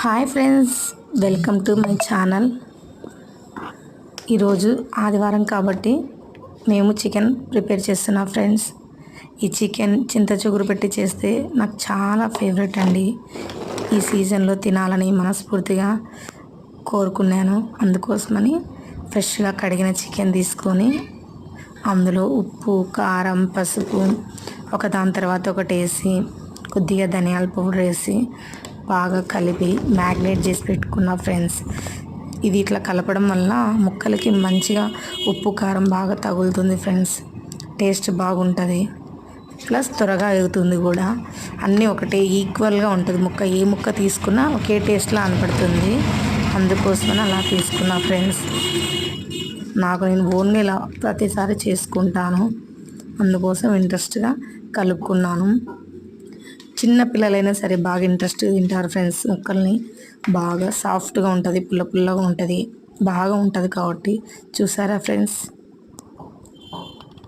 Hi friends, welcome to my channel. ఈరోజు ఆదివారం కాబట్టి మేము చికెన్ ప్రిపేర్ చేస్తున్నాం ఫ్రెండ్స్. ఈ చికెన్ చింత చిగురు పెట్టి చేస్తే నాకు చాలా ఫేవరెట్ అండి. ఈ సీజన్లో తినాలని మనస్ఫూర్తిగా కోరుకున్నాను. అందుకోసమని ఫ్రెష్గా కడిగిన చికెన్ తీసుకొని అందులో ఉప్పు, కారం, పసుపు ఒకదాని తర్వాత ఒకటి వేసి కొద్దిగా ధనియాల పౌడర్ వేసి బాగా కలిపి మ్యాగ్నేట్ చేసి పెట్టుకున్నా ఫ్రెండ్స్. ఇది ఇట్లా కలపడం వల్ల ముక్కలకి మంచిగా ఉప్పు కారం బాగా తగులుతుంది ఫ్రెండ్స్. టేస్ట్ బాగుంటుంది, ప్లస్ త్వరగా అవుతుంది కూడా. అన్నీ ఒకటే ఈక్వల్గా ఉంటుంది. ఏ ముక్క తీసుకున్నా ఒకే టేస్ట్లా అనిపడుతుంది. అందుకోసమని అలా తీసుకున్నా ఫ్రెండ్స్. నేను ఓన్గా ఇలా ప్రతిసారి చేసుకుంటాను, అందుకోసం ఇంట్రెస్ట్గా కలుపుకున్నాను. చిన్న పిల్లలైనా సరే బాగా ఇంట్రెస్ట్గా తింటారు ఫ్రెండ్స్. ముక్కల్ని బాగా సాఫ్ట్గా ఉంటుంది, పుల్లగా ఉంటుంది, బాగా ఉంటుంది కాబట్టి. చూసారా ఫ్రెండ్స్,